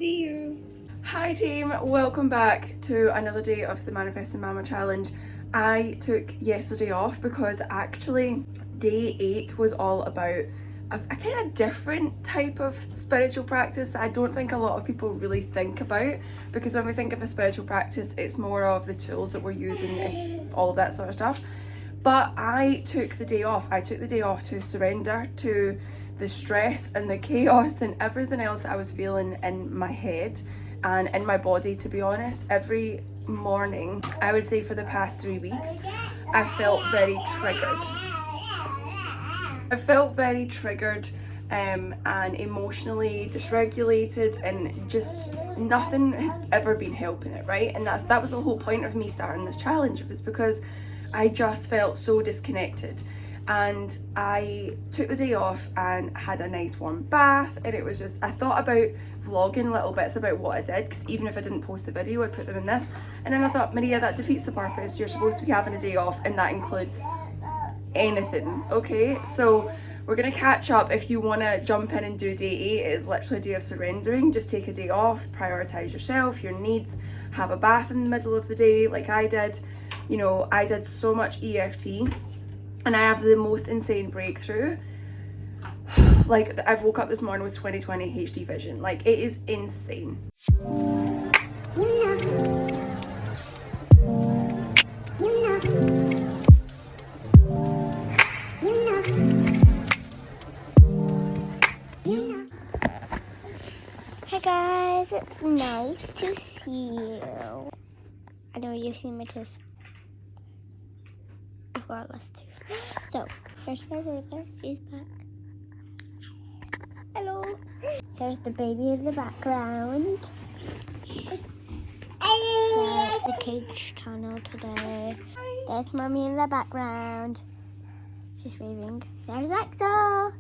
see you. Hi team, welcome back to another day of the Manifesting Mama Challenge. I took yesterday off because actually day 8 was all about a kind of different type of spiritual practice that I don't think a lot of people really think about, because when we think of a spiritual practice it's more of the tools that we're using, it's all of that sort of stuff. But I took the day off. I took the day off to surrender to the stress and the chaos and everything else that I was feeling in my head and in my body, to be honest. Every morning, I would say for the past 3 weeks, I felt very triggered. And emotionally dysregulated, and just nothing had ever been helping it, right? And that was the whole point of me starting this challenge. It was because I just felt so disconnected. And I took the day off and had a nice warm bath, and it was just, I thought about vlogging little bits about what I did, because even if I didn't post the video I'd put them in this. And then I thought, Maria, that defeats the purpose. You're supposed to be having a day off, and that includes anything. Okay, so we're gonna catch up. If you want to jump in and do day 8, it is literally a day of surrendering. Just take a day off, prioritize yourself, your needs, have a bath in the middle of the day like I did. You know, I did so much EFT and I have the most insane breakthrough. Like, I've woke up this morning with 20/20 HD vision. Like, it is insane. Hi guys, it's nice to see you. I know you've seen my tooth. I've got a last tooth. So, here's my brother. He's back. Hello. There's the baby in the background. So, it's a cage channel today. There's mommy in the background. She's waving. There's Axel.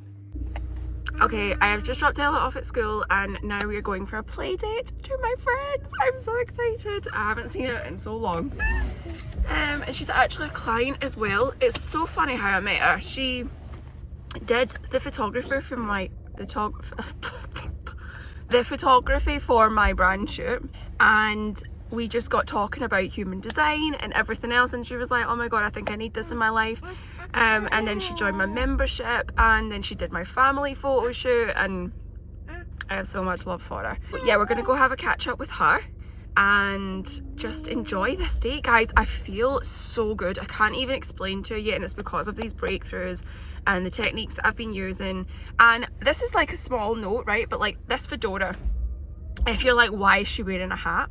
Okay, I have just dropped Ella off at school and now we are going for a play date to my friends. I'm so excited. I haven't seen her in so long. And she's actually a client as well. It's so funny how I met her. She did the photography for my photography for my brand shoot, and we just got talking about human design and everything else, and she was like, oh my god, I think I need this in my life. And then she joined my membership, and then she did my family photo shoot, and I have so much love for her. But yeah, we're gonna go have a catch up with her and just enjoy this date. Guys, I feel so good. I can't even explain to you yet, and it's because of these breakthroughs and the techniques that I've been using. And this is like a small note, right? But like this fedora, if you're like, why is she wearing a hat?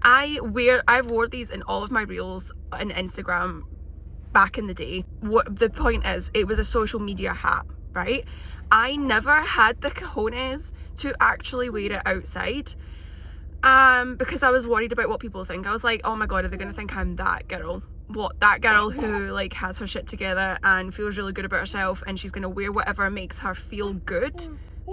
I wore these in all of my reels on Instagram back in the day. What the point is, it was a social media hat, right? I never had the cojones to actually wear it outside, because I was worried about what people think. I was like, oh my god, are they gonna think I'm that girl? What, that girl who like has her shit together and feels really good about herself, and she's gonna wear whatever makes her feel good?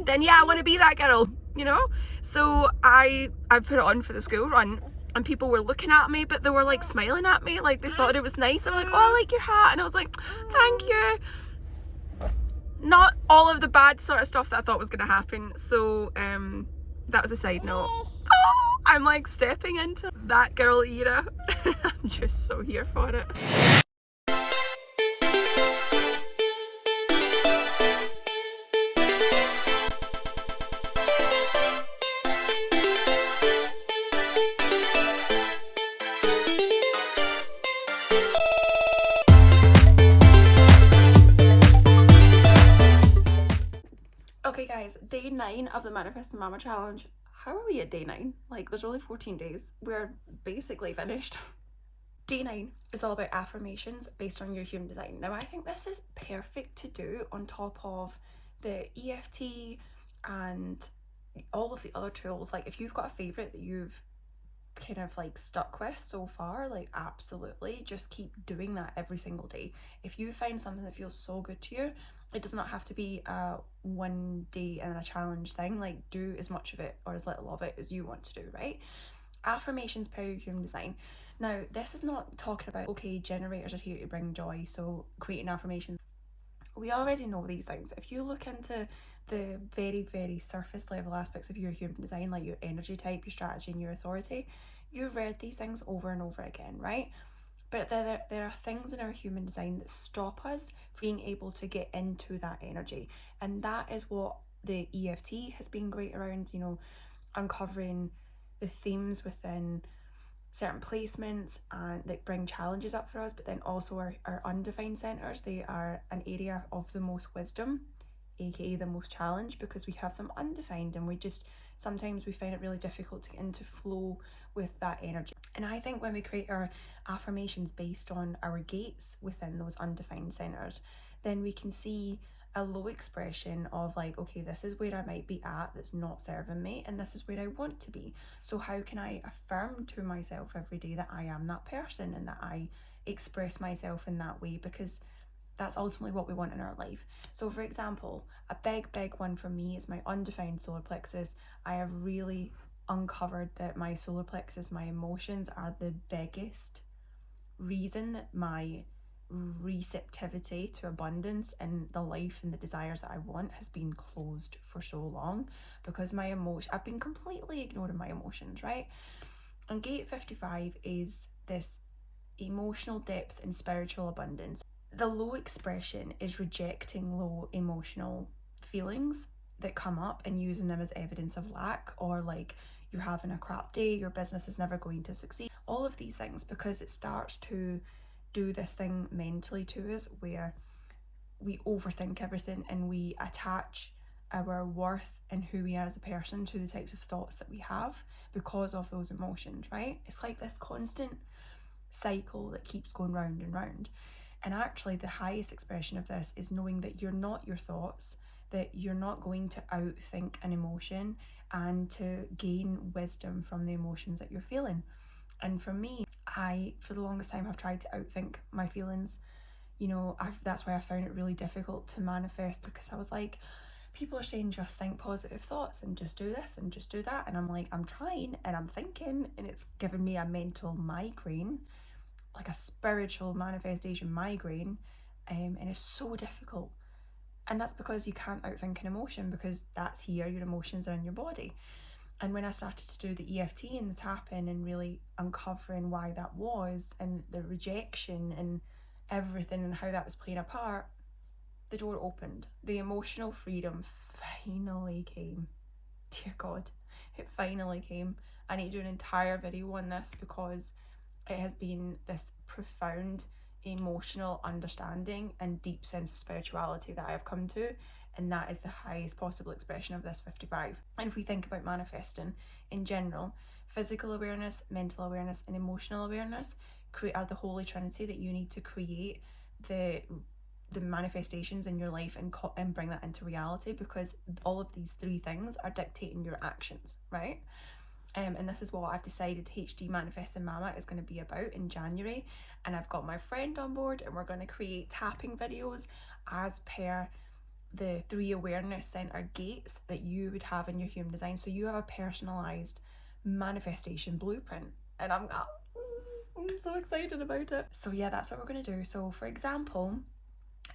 Then yeah, I want to be that girl, you know? So I put it on for the school run, and people were looking at me, but they were like smiling at me, like they thought it was nice. I'm like, oh, I like your hat. And I was like, thank you. Not all of the bad sort of stuff that I thought was gonna happen. So that was a side note. Oh, I'm like stepping into that girl era. I'm just so here for it. Okay guys, day 9 of the Manifesting Mama Challenge. How are we at day 9? Like, there's only 14 days. We're basically finished. Day 9 is all about affirmations based on your human design. Now, I think this is perfect to do on top of the EFT and all of the other tools. Like, if you've got a favorite that you've kind of like stuck with so far, like, absolutely just keep doing that every single day. If you find something that feels so good to you, it does not have to be a one day and a challenge thing. Like, do as much of it or as little of it as you want to do, right? Affirmations per your human design. Now, this is not talking about, okay, generators are here to bring joy, so creating affirmations. We already know these things. If you look into the very, very surface level aspects of your human design, like your energy type, your strategy, and your authority, you've read these things over and over again, right? But there are things in our human design that stop us from being able to get into that energy. And that is what the EFT has been great around, you know, uncovering the themes within certain placements and that bring challenges up for us. But then also our undefined centers, they are an area of the most wisdom, aka the most challenge, because we have them undefined, and we just sometimes we find it really difficult to get into flow with that energy. And I think when we create our affirmations based on our gates within those undefined centers, then we can see a low expression of like, okay, this is where I might be at that's not serving me, and this is where I want to be. So how can I affirm to myself every day that I am that person and that I express myself in that way? Because that's ultimately what we want in our life. So for example, a big one for me is my undefined solar plexus. I have really uncovered that my solar plexus, my emotions, are the biggest reason that my receptivity to abundance and the life and the desires that I want has been closed for so long, because I've been completely ignoring my emotions, right? And gate 55 is this emotional depth and spiritual abundance. The low expression is rejecting low emotional feelings that come up and using them as evidence of lack, or like you're having a crap day, your business is never going to succeed, all of these things, because it starts to do this thing mentally to us where we overthink everything and we attach our worth and who we are as a person to the types of thoughts that we have because of those emotions, right? It's like this constant cycle that keeps going round and round. And actually the highest expression of this is knowing that you're not your thoughts, that you're not going to outthink an emotion, and to gain wisdom from the emotions that you're feeling. And for me, I for the longest time have tried to outthink my feelings. You know, that's why I found it really difficult to manifest, because I was like, people are saying just think positive thoughts and just do this and just do that, and I'm like, I'm trying and I'm thinking, and it's given me a mental migraine, like a spiritual manifestation migraine, and it's so difficult. And that's because you can't outthink an emotion, because that's here, your emotions are in your body. And when I started to do the EFT and the tapping and really uncovering why that was, and the rejection and everything and how that was playing a part, the door opened. The emotional freedom finally came. Dear God, it finally came. I need to do an entire video on this, because it has been this profound emotional understanding and deep sense of spirituality that I have come to, and that is the highest possible expression of this 55. And if we think about manifesting in general, physical awareness, mental awareness, and emotional awareness are the holy trinity that you need to create the manifestations in your life and bring that into reality, because all of these three things are dictating your actions, right? And this is what I've decided HD Manifesting Mama is going to be about in January. And I've got my friend on board, and we're going to create tapping videos as per the 3 awareness center gates that you would have in your human design. So you have a personalized manifestation blueprint, and I'm so excited about it. So yeah, that's what we're going to do. So for example,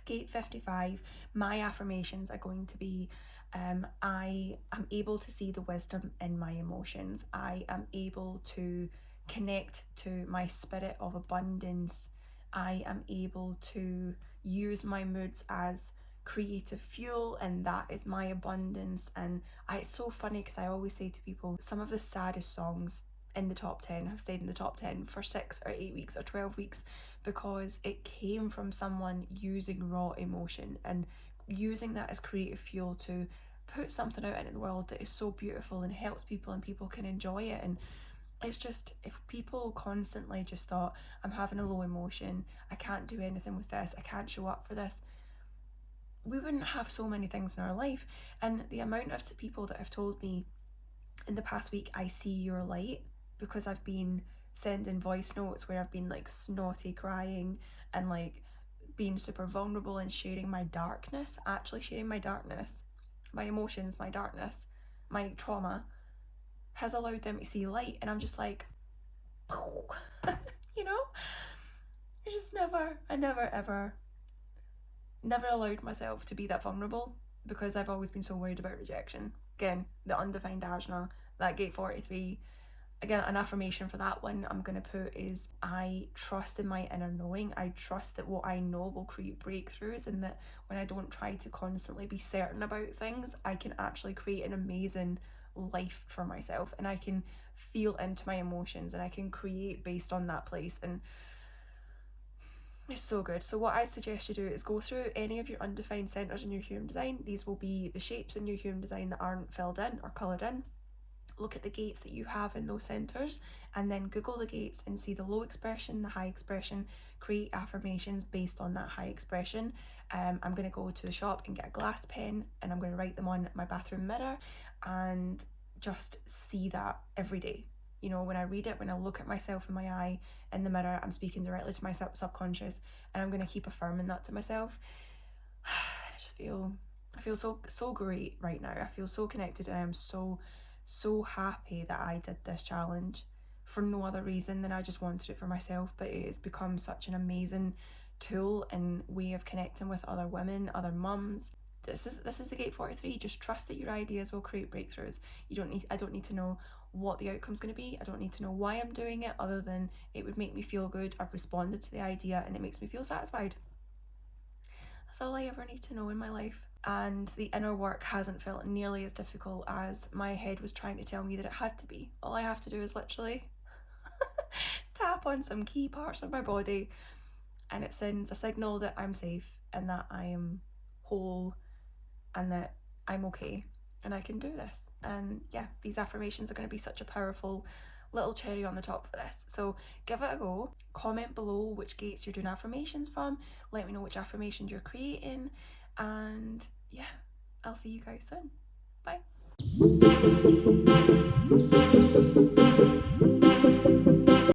gate 55, my affirmations are going to be I am able to see the wisdom in my emotions. I am able to connect to my spirit of abundance. I am able to use my moods as creative fuel, and that is my abundance. And it's so funny, because I always say to people, some of the saddest songs in the top 10 have stayed in the top 10 for 6 or 8 weeks or 12 weeks, because it came from someone using raw emotion and using that as creative fuel to put something out into the world that is so beautiful and helps people, and people can enjoy it. And it's just, if people constantly just thought, I'm having a low emotion, I can't do anything with this, I can't show up for this, we wouldn't have so many things in our life. And the amount of people that have told me in the past week, I see your light, because I've been sending voice notes where I've been like snotty crying and like being super vulnerable and sharing my darkness, actually sharing my darkness, my emotions, my darkness, my trauma, has allowed them to see light. And I'm just like, you know, I never allowed myself to be that vulnerable. because I've always been so worried about rejection. Again, the undefined ajna, that gate 43. Again, an affirmation for that one I'm going to put is, I trust in my inner knowing. I trust that what I know will create breakthroughs, and that when I don't try to constantly be certain about things, I can actually create an amazing life for myself, and I can feel into my emotions, and I can create based on that place. And it's so good. So what I suggest you do is go through any of your undefined centers in your human design. These will be the shapes in your human design that aren't filled in or coloured in. Look at the gates that you have in those centers, and then Google the gates and see the low expression, the high expression, create affirmations based on that high expression. I'm going to go to the shop and get a glass pen, and I'm going to write them on my bathroom mirror and just see that every day. You know, when I read it, when I look at myself in my eye in the mirror, I'm speaking directly to my subconscious, and I'm going to keep affirming that to myself. I feel so great right now. I feel so connected, and I'm so happy that I did this challenge for no other reason than I just wanted it for myself. But it has become such an amazing tool and way of connecting with other women, other mums. This is the gate 43. Just trust that your ideas will create breakthroughs. I don't need to know what the outcome's going to be. I don't need to know why I'm doing it, other than it would make me feel good. I've responded to the idea and it makes me feel satisfied. That's all I ever need to know in my life. And the inner work hasn't felt nearly as difficult as my head was trying to tell me that it had to be. All I have to do is literally tap on some key parts of my body, and it sends a signal that I'm safe and that I am whole and that I'm okay and I can do this. And yeah, these affirmations are going to be such a powerful little cherry on the top for this. So give it a go. Comment below which gates you're doing affirmations from. Let me know which affirmations you're creating. And yeah, I'll see you guys soon. Bye.